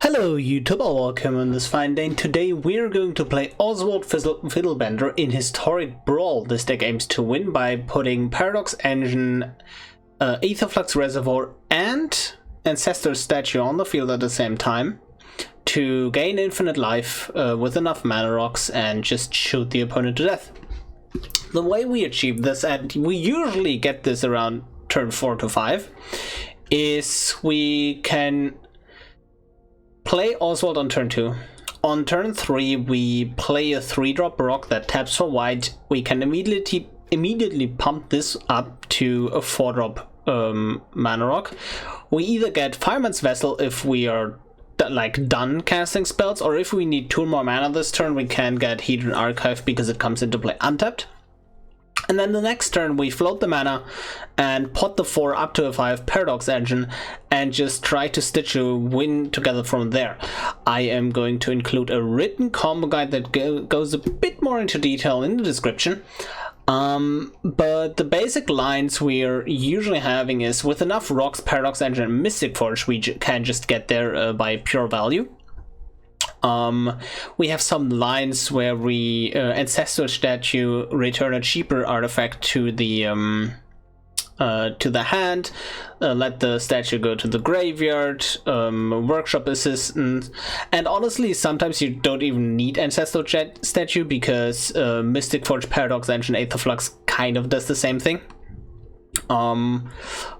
Hello YouTube, welcome on this fine day. Today we're going to play Oswald Fiddlebender in Historic Brawl. This deck aims to win by putting Paradox Engine, Aetherflux Reservoir and Ancestral Statue on the field at the same time to gain infinite life with enough mana rocks and just shoot the opponent to death. The way we achieve this, and we usually get this around turn 4 to 5, is we can play Oswald on turn 2. On turn 3, we play a 3-drop rock that taps for white. We can immediately pump this up to a 4-drop mana rock. We either get Fireman's Vessel if we are done casting spells, or if we need 2 more mana this turn, we can get Hedron Archive because it comes into play untapped. And then the next turn we float the mana and pot the 4 up to a 5 Paradox Engine and just try to stitch a win together from there. I am going to include a written combo guide that goes a bit more into detail in the description. But the basic lines we're usually having is with enough rocks, Paradox Engine and Mystic Forge we can just get there by pure value. We have some lines where we Ancestral Statue, return a cheaper artifact to the hand, let the statue go to the graveyard, Workshop Assistant, and honestly sometimes you don't even need Ancestral Statue because Mystic Forge, Paradox Engine, Aetherflux kind of does the same thing.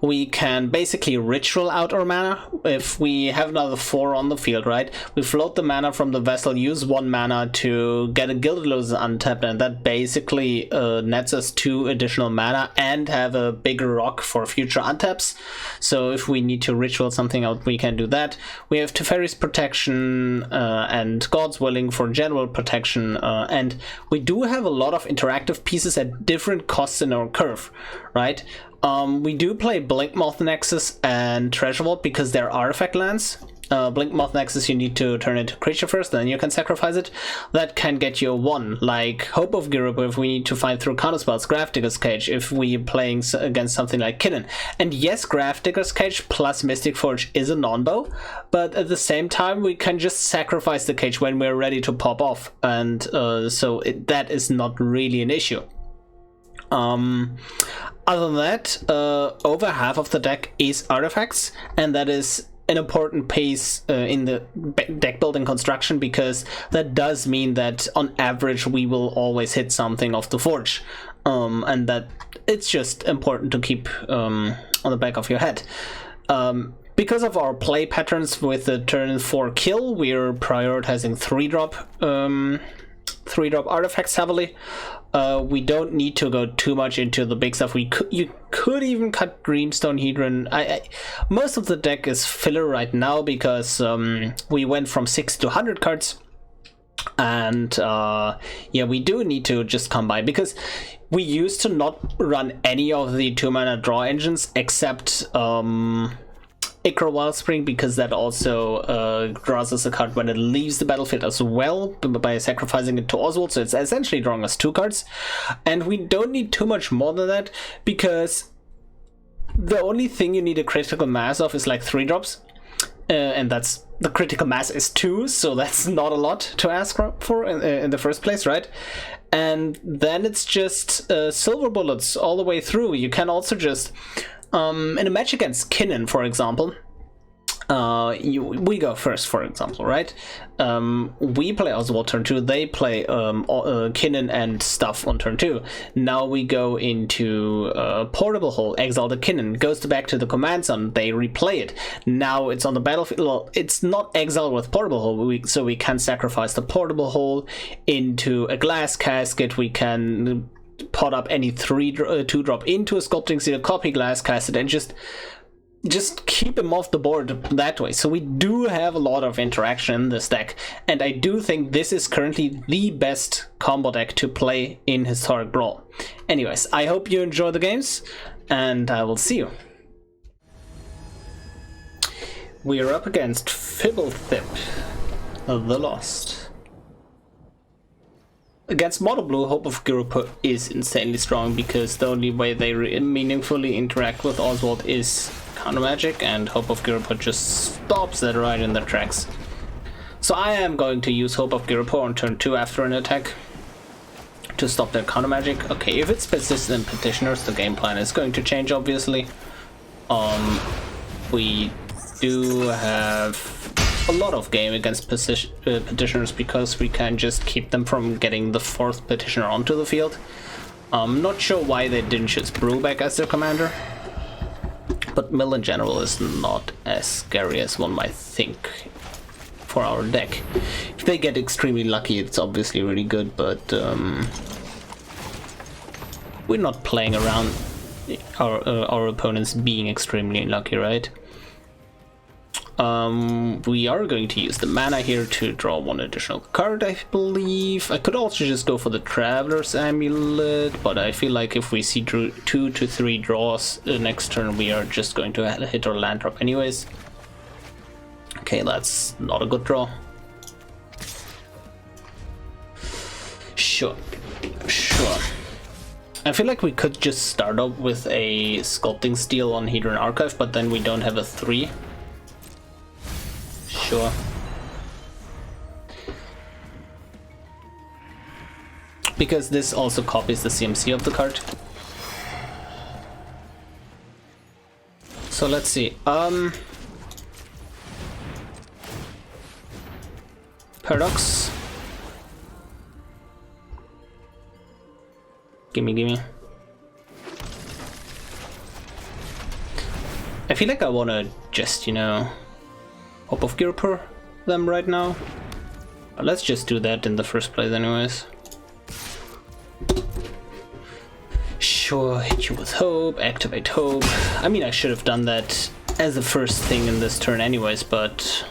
We can basically ritual out our mana. If we have another 4 on the field, right, we float the mana from the vessel, use 1 mana to get a Gilded Lotus untapped, and that basically nets us 2 additional mana and have a bigger rock for future untaps. So if we need to ritual something out, we can do that. We have Teferi's Protection and God's Willing for general protection, and we do have a lot of interactive pieces at different costs in our curve, right? We do play Blinkmoth Nexus and Treasure Vault because they're artifact lands. Blinkmoth Nexus you need to turn into creature first, then you can sacrifice it. That can get you a 1, like Hope of Ghirapur if we need to find through counterspells, Grafdigger's Cage if we're playing against something like Kinnan. And yes, Grafdigger's Cage plus Mystic Forge is a non-bow, but at the same time we can just sacrifice the cage when we're ready to pop off, and that is not really an issue. Other than that, over half of the deck is artifacts, and that is an important piece in the deck building construction because that does mean that on average we will always hit something off the forge, and that it's just important to keep on the back of your head. Because of our play patterns with the turn 4 kill, we're prioritizing 3-drop artifacts heavily. We don't need to go too much into the big stuff. You could even cut Dreamstone Hedron. Most of the deck is filler right now because we went from 6 to 100 cards, and yeah, we do need to just come by because we used to not run any of the 2-mana draw engines except Ichor Wellspring, because that also draws us a card when it leaves the battlefield as well by sacrificing it to Oswald, so it's essentially drawing us 2 cards. And we don't need too much more than that because the only thing you need a critical mass of is like 3 drops, and that's the critical mass is 2, so that's not a lot to ask for in the first place, right? And then it's just silver bullets all the way through. You can also just in a match against Kinnan, for example, we go first, for example, right? We play Oswald turn 2, they play Kinnan and stuff on turn 2. Now we go into Portable Hole, exile the Kinnan, goes back to the command zone, they replay it. Now it's on the battlefield. Well, it's not exiled with Portable Hole, so we can sacrifice the Portable Hole into a Glass Casket. We can pot up any 2-drop into a Sculpting Seal, copy Glass Casket, and just keep him off the board that way. So we do have a lot of interaction in this deck, and I do think this is currently the best combo deck to play in Historic Brawl. Anyways, I hope you enjoy the games, and I will see you. We are up against Fblthp, the Lost. Against Mono Blue, Hope of Ghirapur is insanely strong because the only way they meaningfully interact with Oswald is counter magic, and Hope of Ghirapur just stops that right in their tracks. So I am going to use Hope of Ghirapur on turn 2 after an attack to stop their counter magic. Okay, if it's persistent petitioners, the game plan is going to change, obviously. We do have a lot of game against petitioners because we can just keep them from getting the 4th petitioner onto the field. I'm not sure why they didn't choose Brewback as their commander, but Mill in general is not as scary as one might think for our deck. If they get extremely lucky, it's obviously really good, but we're not playing around our opponents being extremely lucky, right? We are going to use the mana here to draw 1 additional card, I believe. I could also just go for the Traveler's Amulet, but I feel like if we see 2 to 3 draws next turn, we are just going to hit our land drop anyways. Okay, that's not a good draw. Sure. I feel like we could just start up with a Sculpting Steel on Hedron Archive, but then we don't have a 3. Sure. Because this also copies the CMC of the card. So let's see. Paradox. Gimme. I feel like I wanna just, you know, Hope of Ghirapur them right now. But let's just do that in the first place anyways. Sure, hit you with Hope, activate Hope. I mean, I should have done that as the first thing in this turn anyways, but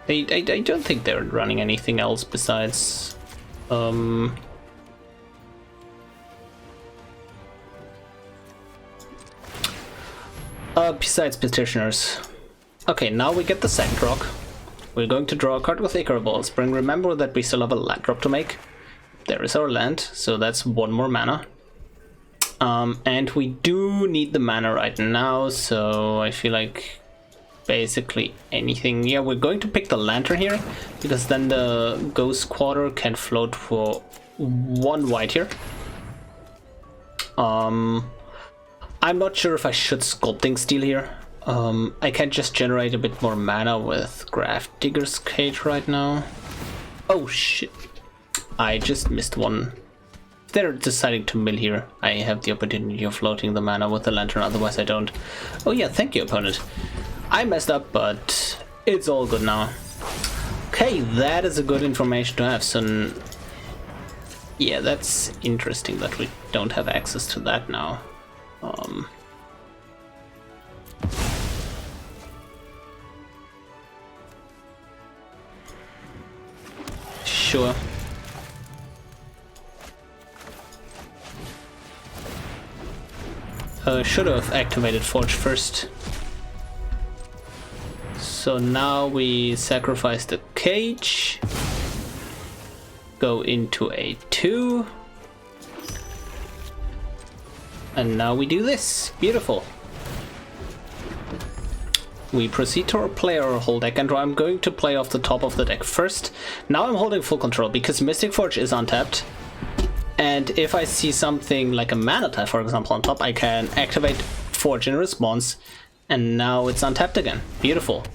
I don't think they're running anything else besides besides petitioners. Okay, now we get the second rock. We're going to draw a card with Ichor Wellspring. Remember that we still have a land drop to make. There is our land, so that's 1 more mana. And we do need the mana right now, so I feel like basically anything. Yeah, we're going to pick the Lantern here, because then the Ghost Quarter can float for 1 white here. I'm not sure if I should Sculpting Steel here. I can just generate a bit more mana with Gravedigger's Cage right now. Oh shit, I just missed one. If they're deciding to mill here, I have the opportunity of floating the mana with the Lantern, otherwise I don't. Oh yeah, thank you, opponent. I messed up, but it's all good now. Okay, that is a good information to have. So yeah, that's interesting that we don't have access to that now. Sure. Should have activated Forge first. So now we sacrifice the cage, go into a 2, and now we do this. Beautiful. We proceed to play our whole deck, and I'm going to play off the top of the deck first. Now I'm holding full control because Mystic Forge is untapped, and if I see something like a Mana Tithe, for example, on top, I can activate Forge in response, and now it's untapped again. Beautiful.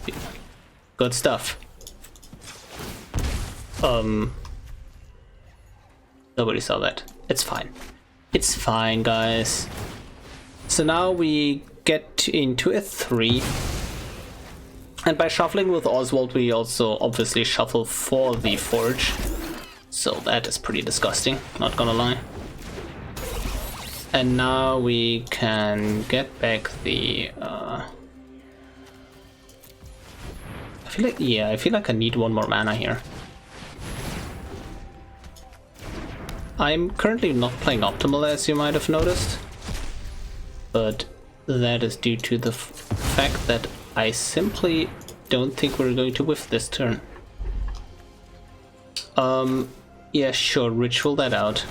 Good stuff. Nobody saw that. It's fine. It's fine, guys. So now we get into a 3. And by shuffling with Oswald, we also obviously shuffle for the Forge. So that is pretty disgusting, not gonna lie. And now we can get back the... I feel like I need 1 more mana here. I'm currently not playing optimal, as you might have noticed. But that is due to the fact that I simply don't think we're going to whiff this turn. Yeah, sure, ritual that out.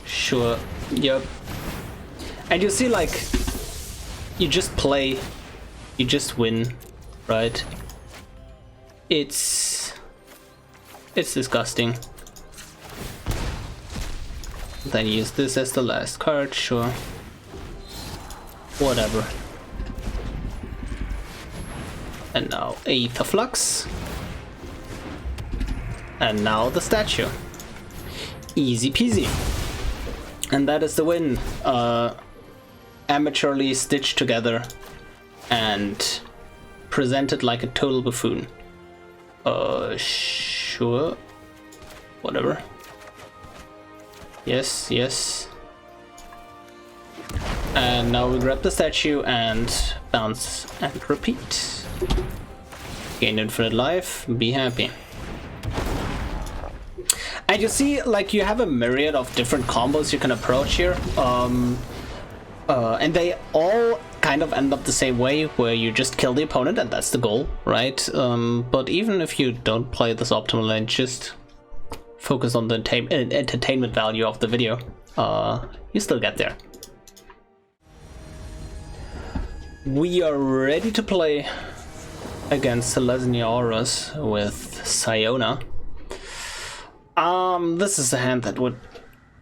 Sure, yep. And you see, like, you just play You just win, right? It's disgusting. Then use this as the last card, sure. Whatever. And now Aetherflux. And now the statue. Easy peasy. And that is the win. Amateurly stitched together and presented like a total buffoon. Sure. Whatever. Yes, yes. And now we grab the statue and bounce and repeat. Gain infinite life, be happy. And you see, like, you have a myriad of different combos you can approach here. And they all kind of end up the same way, where you just kill the opponent, and that's the goal, right? But even if you don't play this optimally and just focus on the entertainment value of the video, you still get there. We are ready to play against Ayaras with Siona. This is a hand that would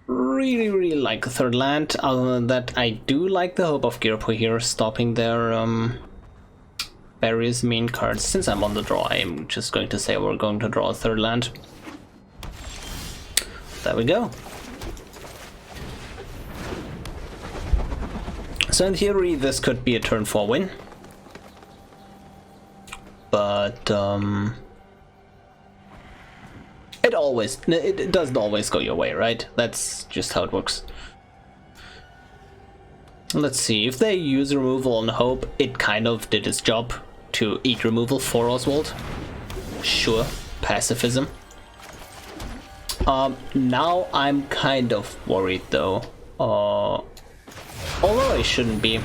really like a third land. Other than that, I do like the Hope of Ghirapur here, stopping their various main cards. Since I'm on the draw, I'm just going to say we're going to draw a third land. There we go. So in theory, this could be a turn 4 win. But it doesn't always go your way, right? That's just how it works. Let's see, if they use removal on Hope, it kind of did its job to eat removal for Oswald. Sure, pacifism. Now I'm kind of worried though. Although I shouldn't be.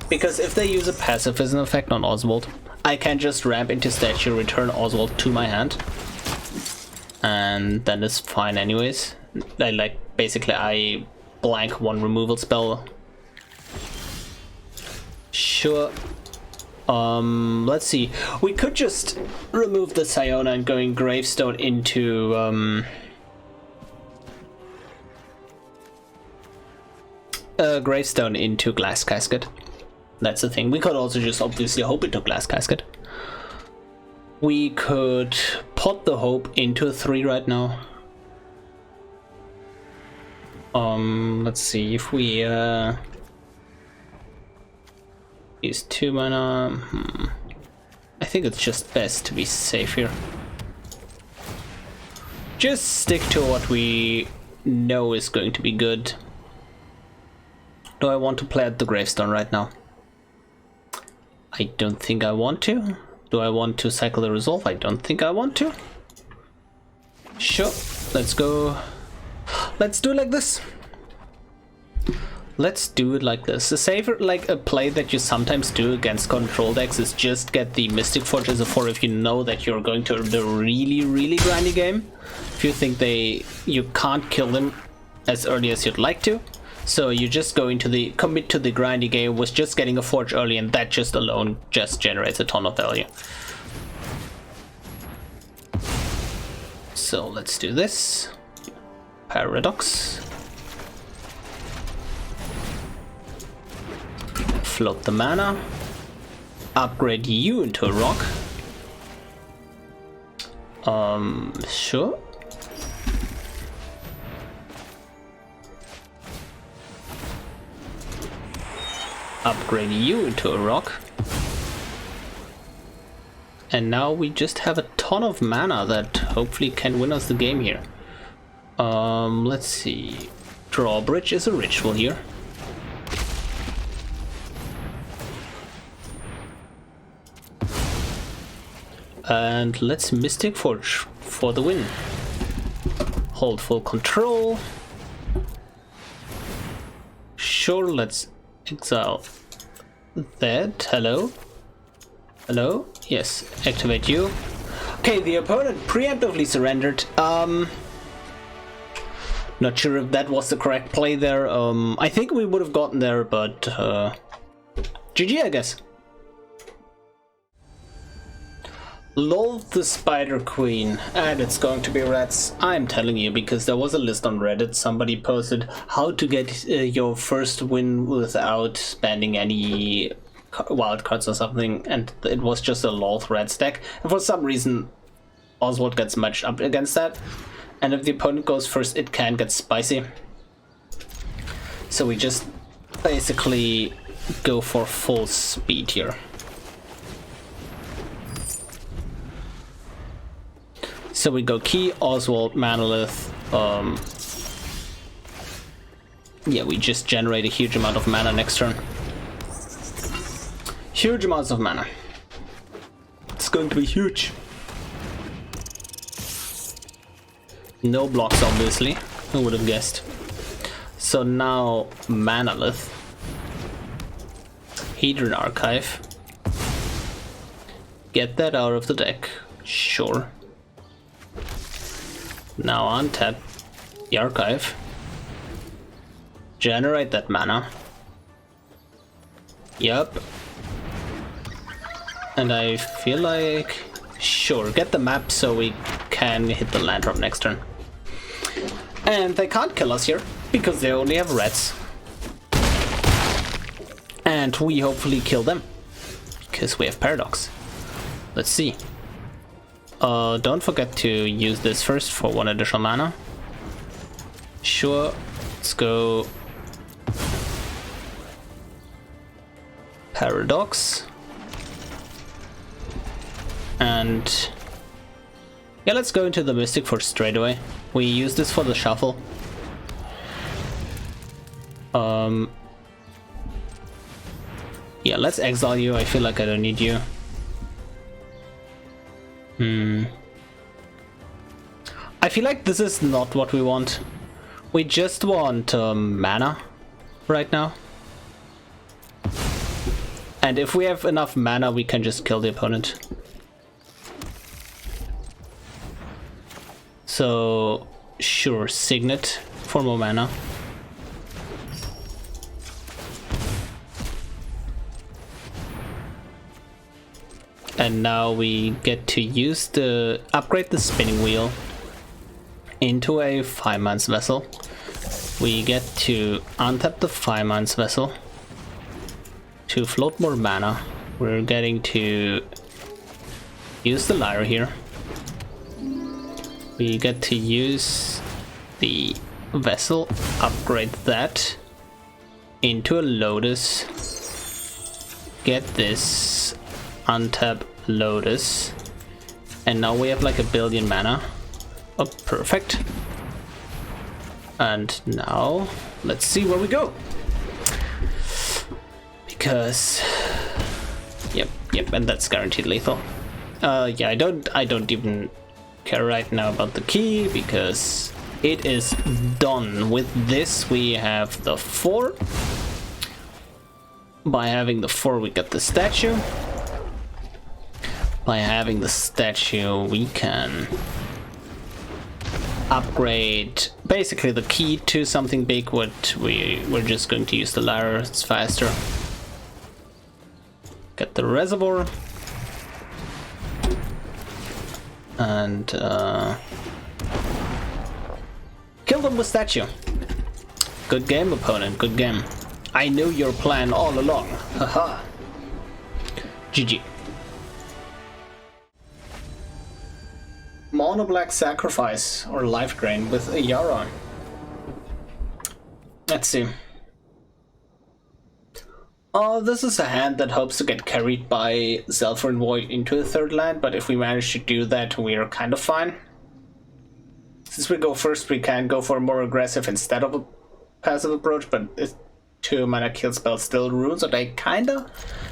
Because if they use a pacifism effect on Oswald, I can just ramp into statue, return Oswald to my hand. And then it's fine anyways. Basically I blank one removal spell. Sure. Let's see. We could just remove the Siona and going Gravestone into Gravestone into Glass Casket. That's the thing. We could also just obviously Hope into Glass Casket. We could pot the Hope into a 3 right now. Let's see if we use 2 mana. I think it's just best to be safe here. Just stick to what we know is going to be good. Do I want to play at the Gravestone right now? I don't think I want to. Do I want to cycle the Resolve? I don't think I want to. Sure, let's go. Let's do it like this. Let's do it like this. A safer, like a play that you sometimes do against control decks is just get the Mystic Forge as a 4 if you know that you're going to the really grindy game. If you think you can't kill them as early as you'd like to. So you just go into the commit to the grindy game with just getting a forge early, and that just alone just generates a ton of value. So let's do this. Paradox. Float the mana. Upgrade you into a rock. Sure. Upgrade you into a rock. And now we just have a ton of mana that hopefully can win us the game here. Let's see. Drawbridge is a ritual here. And let's Mystic Forge for the win. Hold full control. Sure, let's exile that. Hello? Hello? Yes, activate you. Okay, the opponent preemptively surrendered. Not sure if that was the correct play there. I think we would have gotten there, but GG, I guess. Lolth the Spider Queen, and it's going to be reds. I'm telling you, because there was a list on Reddit. Somebody posted how to get your first win without spending any wild cards or something, and it was just a Lolth red stack. And for some reason, Oswald gets matched up against that. And if the opponent goes first, it can get spicy. So we just basically go for full speed here. So we go Key, Oswald, Manolith. Yeah, we just generate a huge amount of mana next turn. Huge amounts of mana. It's going to be huge. No blocks, obviously. Who would have guessed? So now Manolith. Hedron Archive. Get that out of the deck. Sure. Now untap the archive. Generate that mana. Yup. And I feel like... Sure, get the map so we can hit the land drop next turn. And they can't kill us here, because they only have reds. And we hopefully kill them, because we have Paradox. Let's see. Don't forget to use this first for 1 additional mana. Sure, let's go Paradox. And yeah, let's go into the Mystic Forge straight away. We use this for the shuffle. Yeah, let's exile you. I feel like I don't need you. I feel like this is not what we want. We just want mana right now. And if we have enough mana, we can just kill the opponent. So, sure, Signet for more mana. And now we get to use the upgrade the spinning wheel into a 5-man's vessel. We get to untap the 5-man's vessel to float more mana. We're getting to use the lyre here. We get to use the vessel, upgrade that into a Lotus. Get this, untap Lotus, and now we have like 1 billion mana. Oh, perfect. And now let's see where we go. Because yep, and that's guaranteed lethal. Yeah, I don't even care right now about the key because it is done. With this we have the 4. By having the 4 we get the statue. By having the statue we can upgrade basically the key to something big. What we're just going to use the lyre, it's faster. Get the reservoir. And kill them with statue. Good game, opponent, good game. I knew your plan all along. Haha. GG. Mono black sacrifice or life drain with Ayara. Let's see. Oh, this is a hand that hopes to get carried by Zephyr and Void into a 3rd land, but if we manage to do that, we are kind of fine. Since we go first, we can go for a more aggressive instead of a passive approach, but it's 2 mana kill spell still runes, so they kinda.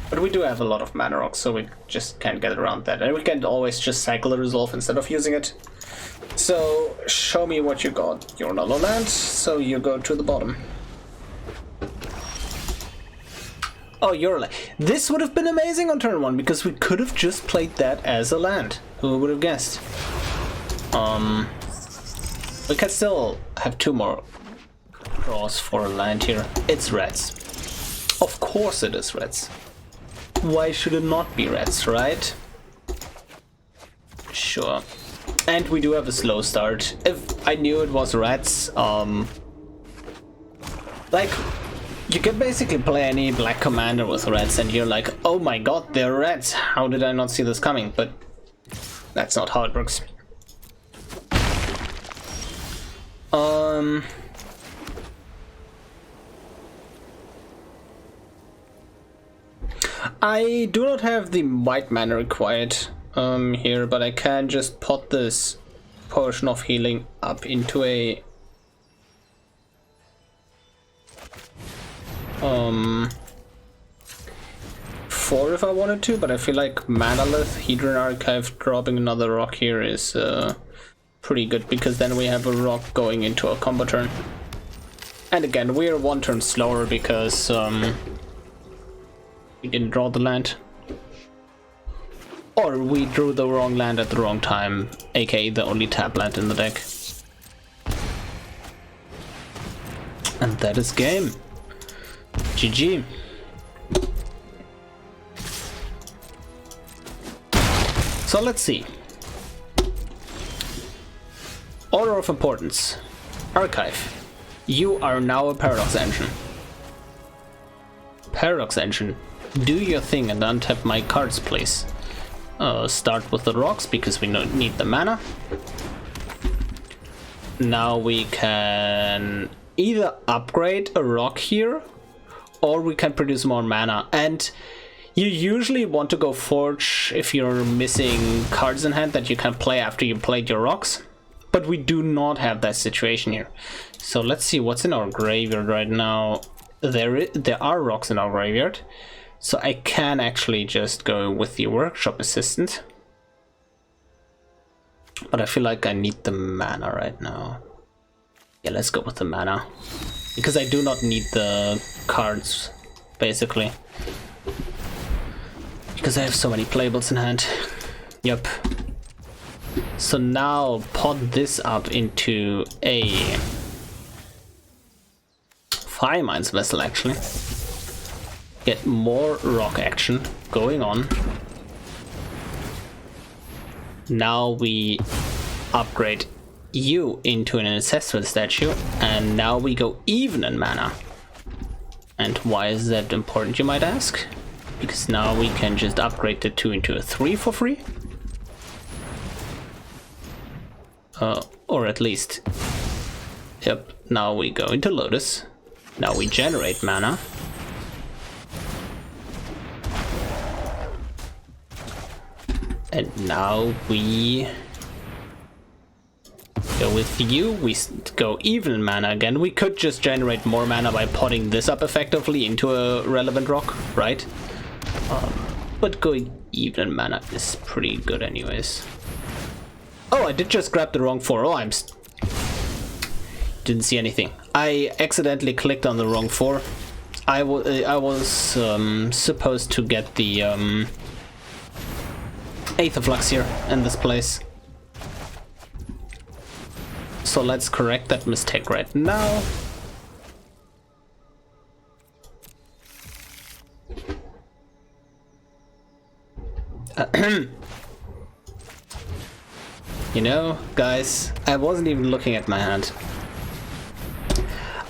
But we do have a lot of mana rocks, so we just can't get around that. And we can always just cycle the resolve instead of using it. So, show me what you got. You're not on land, so you go to the bottom. Oh, you're like, this would have been amazing on turn 1 because we could have just played that as a land. Who would have guessed? We can still have 2 more draws for a land here. It's reds. Of course it is reds. Why should it not be reds, right? Sure. And we do have a slow start. If I knew it was rats, like, you can basically play any black commander with rats and you're like, oh my god, they're rats. How did I not see this coming? But that's not how it works. I do not have the white mana required here, but I can just pot this potion of healing up into a 4 if I wanted to, but I feel like Mana Tithe, Hedron Archive, dropping another rock here is pretty good, because then we have a rock going into a combo turn. And again, we are 1 turn slower because we didn't draw the land. Or we drew the wrong land at the wrong time, aka the only tap land in the deck. And that is game. GG. So let's see. Order of importance. Archive. You are now a Paradox Engine. Paradox Engine, do your thing and untap my cards, please. Start with the rocks because we don't need the mana. Now we can either upgrade a rock here, or we can produce more mana. And you usually want to go Forge if you're missing cards in hand that you can play after you played your rocks. But we do not have that situation here. So let's see what's in our graveyard right now. There are rocks in our graveyard. So I can actually just go with the Workshop Assistant. But I feel like I need the mana right now. Yeah, let's go with the mana. Because I do not need the cards, basically. Because I have so many playables in hand. Yep. So now pot this up into a Fire Mines vessel, actually. Get more rock action going on. Now we upgrade you into an Ancestral Statue, and now we go even in mana. And why is that important, you might ask? Because now we can just upgrade the 2 into a 3 for free. Or at least, yep, now we go into Lotus. Now we generate mana. And now we go with you, we go even in mana again. We could just generate more mana by potting this up effectively into a relevant rock, right? But going even in mana is pretty good anyways. Oh, I did just grab the wrong 4. Oh, didn't see anything. I accidentally clicked on the wrong 4. I was supposed to get the Aetherflux here in this place. So let's correct that mistake right now. You know, guys, I wasn't even looking at my hand.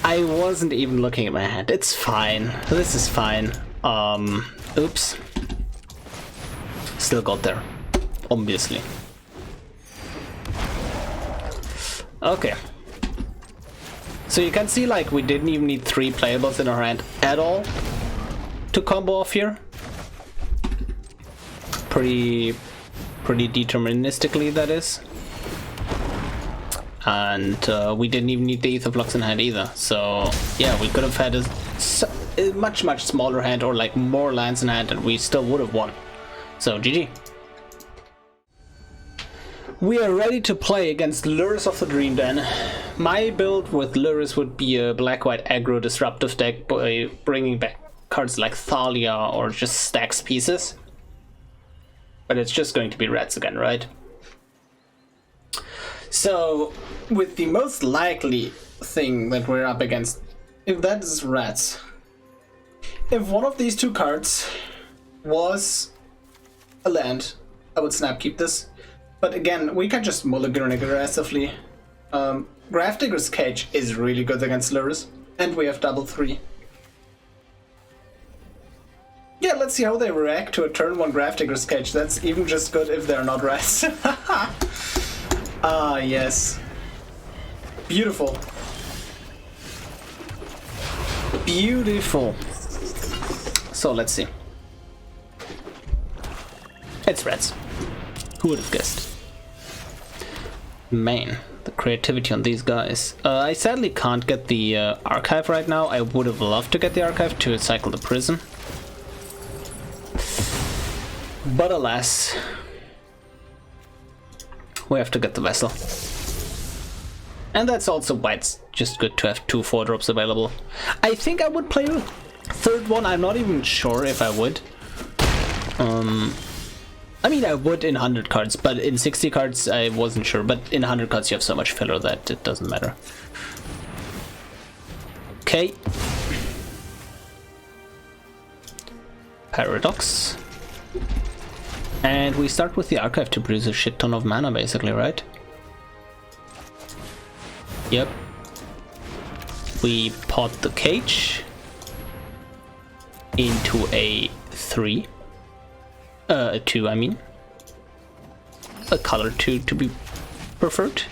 I wasn't even looking at my hand. It's fine. This is fine. Oops. Still got there. Obviously. Okay. So you can see, like, we didn't even need 3 playables in our hand at all to combo off here. Pretty deterministically, that is. And we didn't even need the Aetherflux in hand either. So yeah, we could have had a much smaller hand, or like more lands in hand, and we still would have won. So GG. We are ready to play against Lurrus of the Dream Den. My build with Lurrus would be a black-white aggro disruptive deck by bringing back cards like Thalia or just stacks pieces. But it's just going to be rats again, right? So, with the most likely thing that we're up against, if that is rats, if one of these 2 cards was a land, I would snap keep this. But again, we can just mulligan aggressively. Grafdigger's Cage is really good against Lurrus, and we have double 3. Yeah, let's see how they react to a turn 1 Grafdigger's Cage. That's even just good if they're not rest. Ah, yes. Beautiful. Beautiful. So let's see. It's reds. Who would have guessed? Man, the creativity on these guys. I sadly can't get the archive right now. I would have loved to get the archive to cycle the prison. But alas, we have to get the vessel. And that's also why it's just good to have 2 4-drops available. I think I would play a third one. I'm not even sure if I would. I mean, I would in 100 cards, but in 60 cards I wasn't sure. But in 100 cards you have so much filler that it doesn't matter. Okay. Paradox. And we start with the archive to produce a shit ton of mana, basically, right? Yep. We pot the cage into a 3. A 2, I mean. A color 2 to be preferred.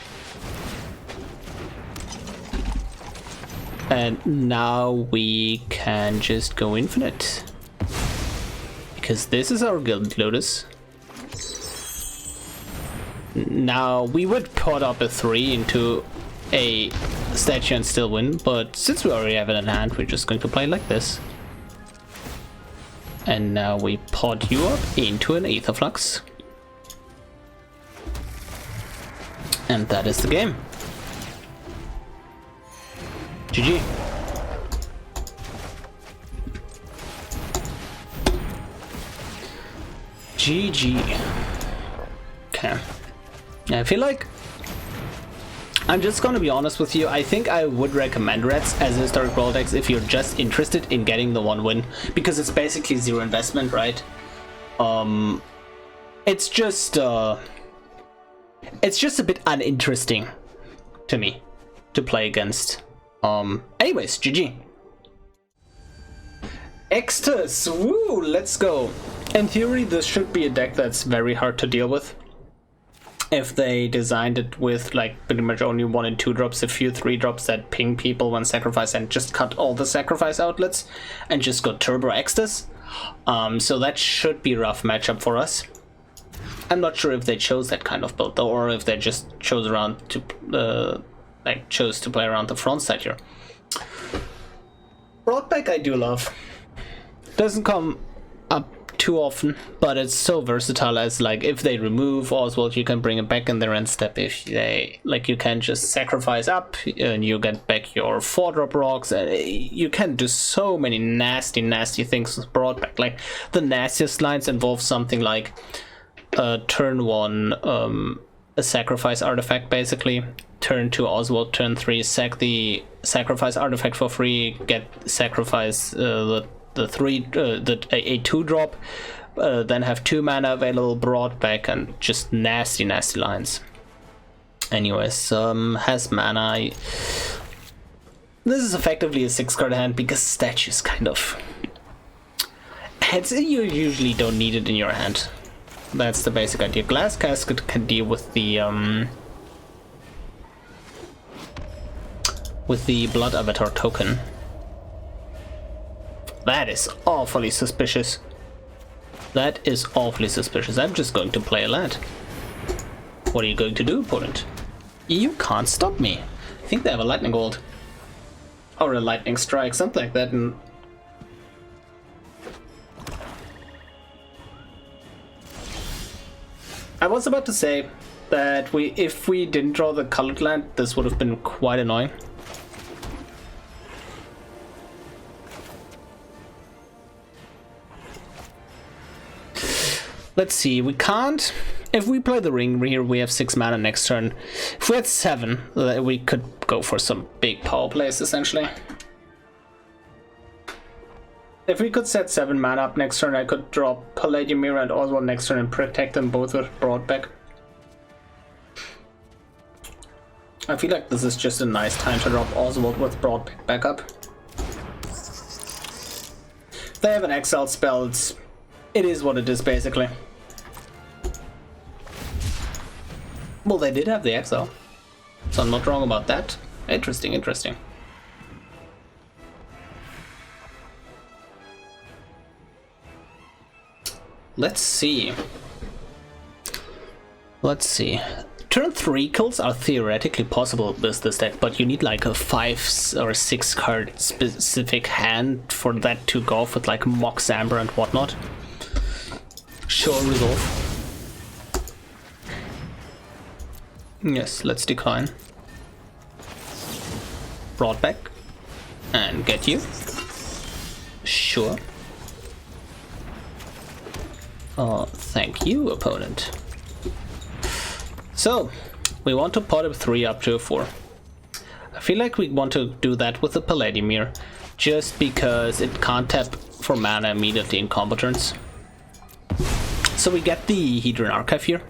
And now we can just go infinite. Because this is our Guild Lotus. Now, we would pot up a 3 into a statue and still win, but since we already have it in hand, we're just going to play like this. And now we pot you up into an Aetherflux. And that is the game. GG. GG. Okay. I feel like I'm just gonna be honest with you. I think I would recommend Reds as a historic Brawl decks if you're just interested in getting the 1 win, because it's basically 0 investment, right? It's just a bit uninteresting to me to play against. Anyways, GG. Extus, woo, let's go. In theory, this should be a deck that's very hard to deal with. If they designed it with like pretty much only 1 and 2 drops, a few 3 drops that ping people when sacrifice, and just cut all the sacrifice outlets and just go turbo Extus. So that should be a rough matchup for us. I'm not sure if they chose that kind of build though, or if they just chose around to chose to play around the front side here. Broadback I do love. Doesn't come up too often, but it's so versatile, as like if they remove Oswald, you can bring it back in their end step. If they like, you can just sacrifice up and you get back your 4-drop rocks, and you can do so many nasty things with Broadback. Like the nastiest lines involve something like turn 1 a sacrifice artifact, basically turn 2 Oswald, turn 3 sack the sacrifice artifact for free, get sacrifice a 2-drop, then have 2 mana available, brought back, and just nasty lines. Anyways, has mana. This is effectively a 6-card hand because statues kind of. You usually don't need it in your hand. That's the basic idea. Glass Casket can deal with the Blood Avatar token. That is awfully suspicious. That is awfully suspicious. I'm just going to play a land. What are you going to do, opponent? You can't stop me. I think they have a lightning bolt. Or a lightning strike, something like that. And I was about to say that if we didn't draw the colored land, this would have been quite annoying. Let's see, we can't. If we play the ring here, we have 6 mana next turn. If we had 7, we could go for some big power plays, essentially. If we could set 7 mana up next turn, I could drop Palladium Myr and Oswald next turn and protect them both with Broadback. I feel like this is just a nice time to drop Oswald with Broad backup. They have an exile spell, it is what it is basically. Well, they did have the exile, so I'm not wrong about that. Interesting, interesting. Let's see. Let's see. Turn 3 kills are theoretically possible with this deck, but you need like a 5 or 6 card specific hand for that to go off with like Mox Amber and whatnot. Sure, resolve. Yes, let's decline. Brought back. And get you. Sure. Oh, thank you, opponent. So, we want to pot a 3 up to a 4. I feel like we want to do that with the Palladium Myr, just because it can't tap for mana immediately in combo turns. So we get the Hedron Archive here.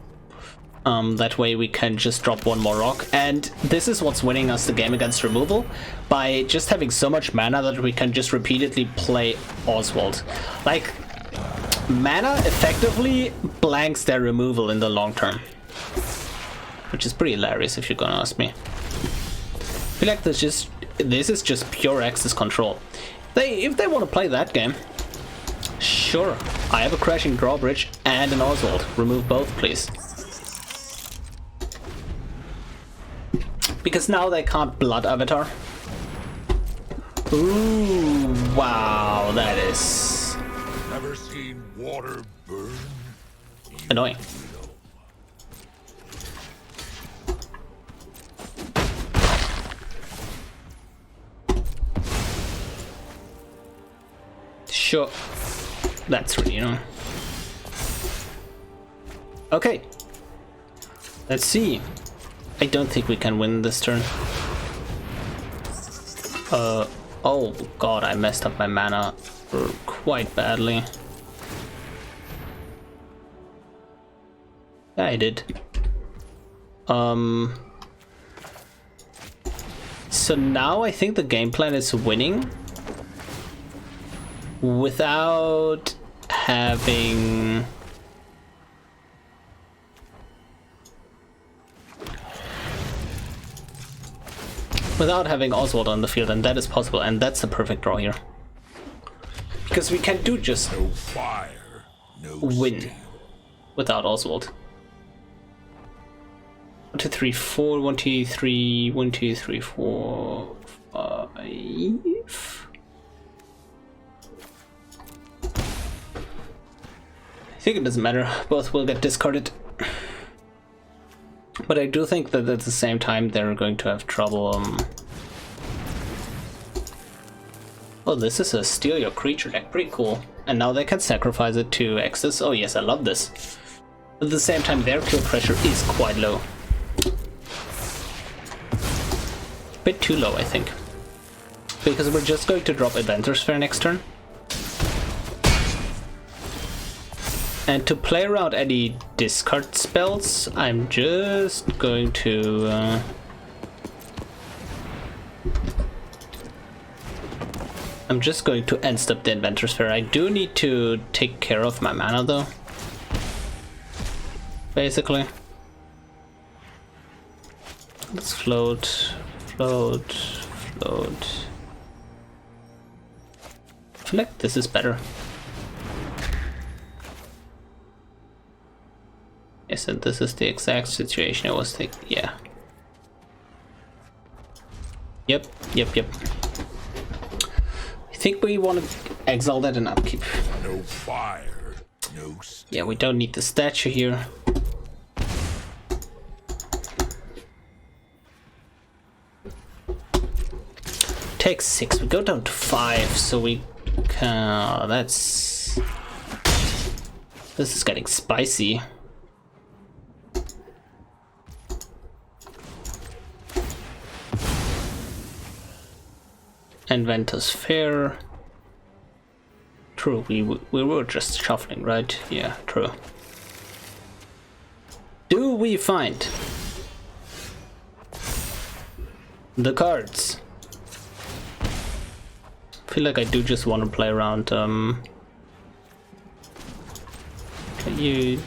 That way we can just drop one more rock, and this is what's winning us the game against removal, by just having so much mana that we can just repeatedly play Oswald. Like, mana effectively blanks their removal in the long term. Which is pretty hilarious if you're gonna ask me. I feel like this is just pure Extus control. If they want to play that game, sure. I have a Crashing Drawbridge and an Oswald. Remove both, please. Because now they can't Blood Avatar. Ooh, wow, that is Never seen water burn. annoying. Sure, that's really annoying. Okay, let's see. I don't think we can win this turn. Oh god, I messed up my mana quite badly. Yeah, I did. So now I think the game plan is winning without having Oswald on the field, and that is possible, and that's a perfect draw here. Because we can do just No fire, no win steel. without Oswald. 1, 2, 3, 4, 1, 2, 3, 1, 2, 3, 4, 5. I think it doesn't matter, both will get discarded. But I do think that at the same time they're going to have trouble. Oh, this is a Steal Your Creature deck, pretty cool. And now they can sacrifice it to Extus. Oh yes, I love this. At the same time, their kill pressure is quite low. Bit too low, I think. Because we're just going to drop Adventure Sphere next turn. And to play around any discard spells, I'm just going to end step the Adventure Sphere. I do need to take care of my mana though. Basically. Let's float, float, float. I feel like this is better. Yes, and this is the exact situation I was thinking. Yeah. Yep. I think we want to exile that and upkeep. No fire, no steel. Yeah, we don't need the statue here. Take 6. We go down to 5, so we can. This is getting spicy. Inventor's Fair. True, we were just shuffling, right? Yeah, true. Do we find the cards. I feel like I do just want to play around. You.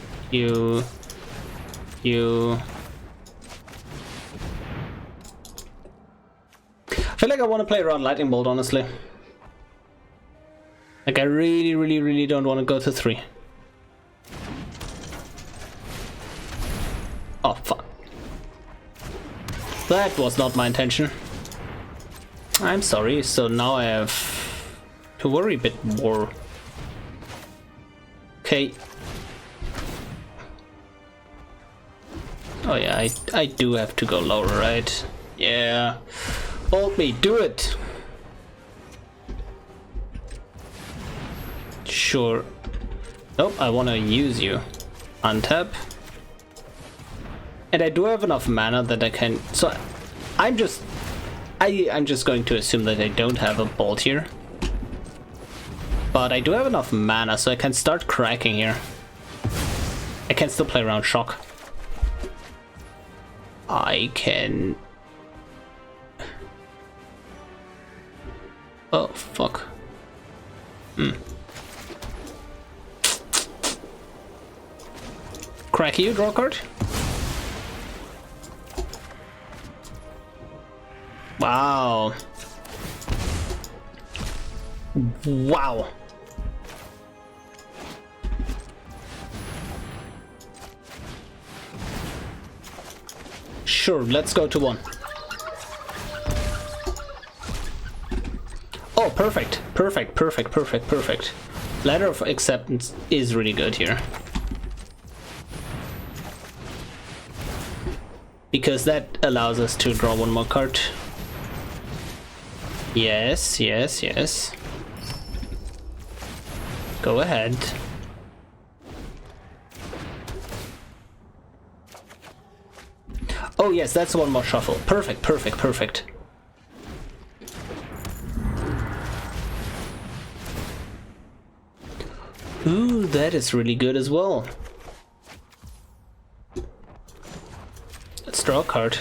I feel like I want to play around Lightning Bolt, honestly. Like, I really don't want to go to 3. Oh, fuck. That was not my intention. I'm sorry, so now I have to worry a bit more. Okay. Oh yeah, I do have to go lower, right? Yeah. Hold me, do it! Sure. Nope, I want to use you. Untap. And I do have enough mana that I can... So, I'm just going to assume that I don't have a bolt here. But I do have enough mana, so I can start cracking here. I can still play around Shock. I can... Oh, fuck. Crack you, draw a card. Wow. Wow. Sure, let's go to 1. Oh, perfect. Perfect. Ladder of Acceptance is really good here. Because that allows us to draw 1 more card. Yes. Go ahead. Oh yes, that's 1 more shuffle. Perfect. Ooh, that is really good as well. Let's draw a card.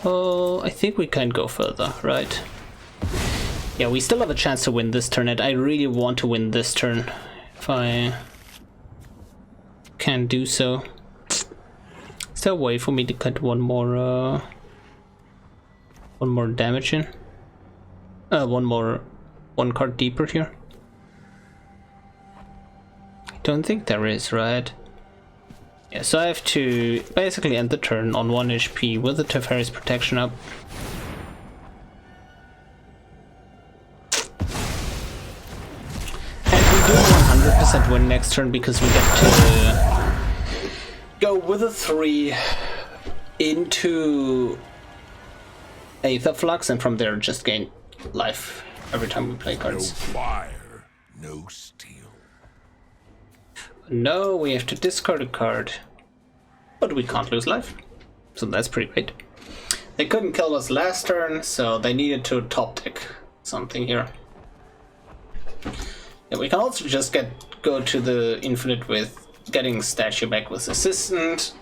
Oh, I think we can go further, right? Yeah, we still have a chance to win this turn, and I really want to win this turn if I can do so. Is there a way for me to cut one more damage in? One card deeper here? I don't think there is, right? Yeah, so I have to basically end the turn on 1 HP with the Teferi's protection up. And we do 100% win next turn because we get to go with a 3 into Aetherflux, and from there just gain life every time we play cards. No fire, no steel. No, we have to discard a card. But we can't lose life. So that's pretty great. They couldn't kill us last turn, so they needed to top deck something here. Yeah, we can also just go to the infinite with getting statue back with assistant.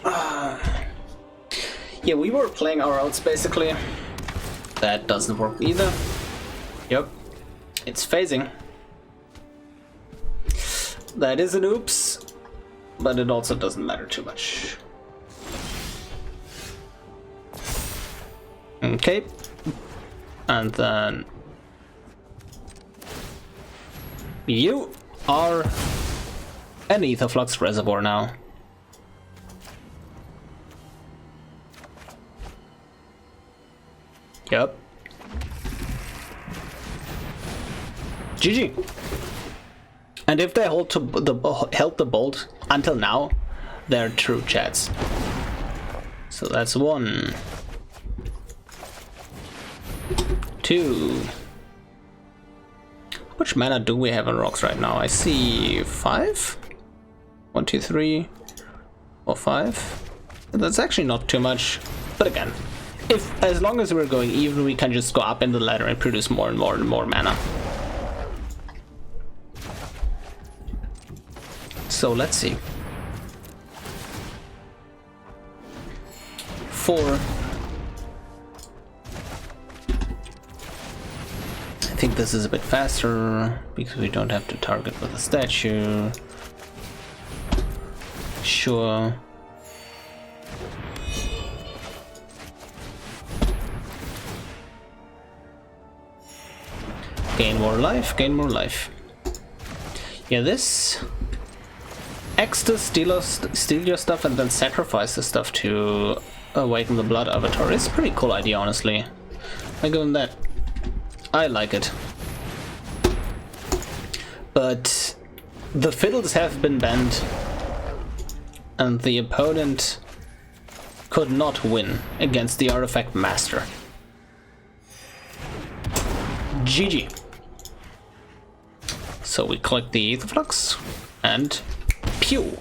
Yeah, we were playing our outs basically. That doesn't work either. Yep. It's phasing. That is an oops, but it also doesn't matter too much. Okay. And then you are an Aetherflux Reservoir now. Yep. GG. And if they held the bolt until now, they're true chats. So that's 1, 2. How much mana do we have on rocks right now? I see 5. 1, 2, 3, 4, 5. That's actually not too much, but again, as long as we're going even, we can just go up in the ladder and produce more and more and more mana. So let's see. 4. I think this is a bit faster because we don't have to target with a statue. Sure. Gain more life, gain more life. Yeah, this Extus, steal your stuff and then sacrifice the stuff to awaken the blood avatar is a pretty cool idea, honestly. I go in that. I like it. But the fiddles have been banned and the opponent could not win against the artifact master. GG. So we collect the Aetherflux and pew.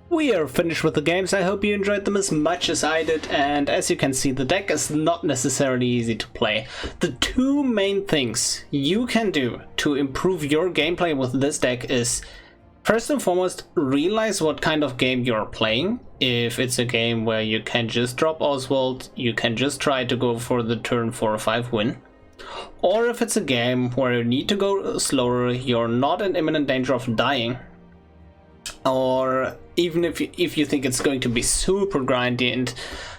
We are finished with the games. I hope you enjoyed them as much as I did, and as you can see, the deck is not necessarily easy to play. The two main things you can do to improve your gameplay with this deck is, first and foremost, realize what kind of game you're playing. If it's a game where you can just drop Oswald, you can just try to go for the turn 4 or 5 win. Or if it's a game where you need to go slower, you're not in imminent danger of dying. Or even if you think it's going to be super grindy and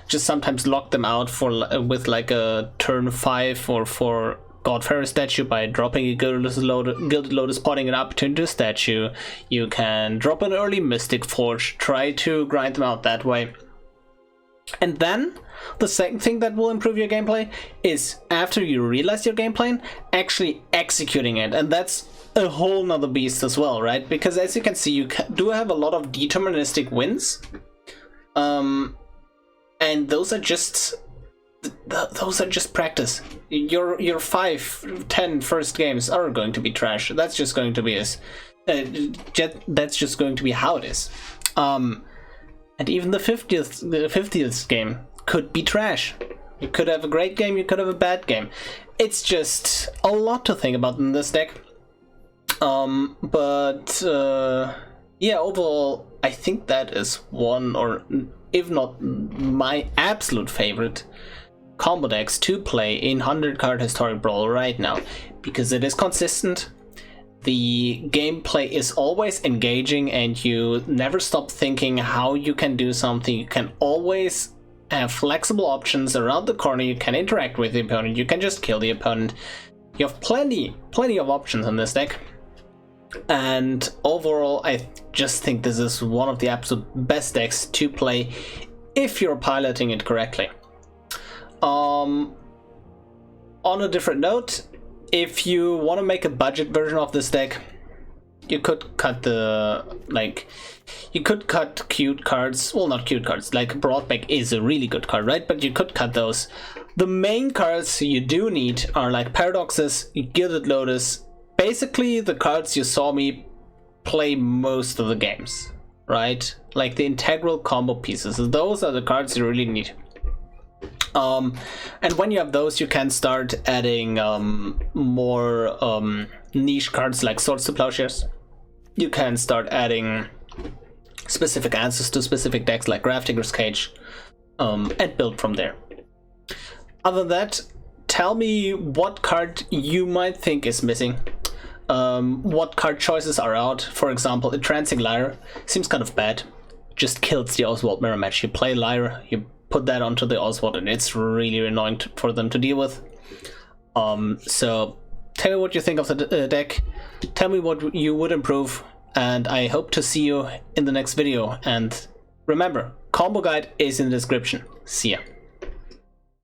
just sometimes lock them out with like a turn 5 or 4 Godfarer statue by dropping a Gilded Lotus, potting it up into a statue. You can drop an early Mystic Forge, try to grind them out that way. And then the second thing that will improve your gameplay is, after you realize your game plan, actually executing it. And that's a whole nother beast as well, right? Because as you can see, you do have a lot of deterministic wins. And those are just practice. Your 5-10 first games are going to be trash. That's just going to be that's just going to be how it is. And even the 50th game could be trash. You could have a great game, you could have a bad game. It's just a lot to think about in this deck. Yeah, overall, I think that is one, or if not my absolute favorite combo decks to play in 100 card Historic Brawl right now, because it is consistent, the gameplay is always engaging, and you never stop thinking how you can do something. You can always have flexible options around the corner. You can interact with the opponent, you can just kill the opponent. You have plenty of options in this deck. And overall, I just think this is one of the absolute best decks to play if you're piloting it correctly. On a different note, if you want to make a budget version of this deck, you could cut cute cards. Well, not cute cards, like Broadback is a really good card, right? But you could cut those. The main cards you do need are like Paradoxes, Gilded Lotus, basically the cards you saw me play most of the games, right? Like the integral combo pieces. Those are the cards you really need. And when you have those, you can start adding more niche cards like Swords to Plowshares. You can start adding specific answers to specific decks like Grafdigger's Cage, and build from there. Other than that, tell me what card you might think is missing. What card choices are out. For example, Entrancing Lyre seems kind of bad. Just kills the Oswald mirror match. You play Lyre, you put that onto the Oswald, and it's really annoying for them to deal with. So tell me what you think of the deck. Tell me what you would improve, and I hope to see you in the next video. And remember, combo guide is in the description. See ya.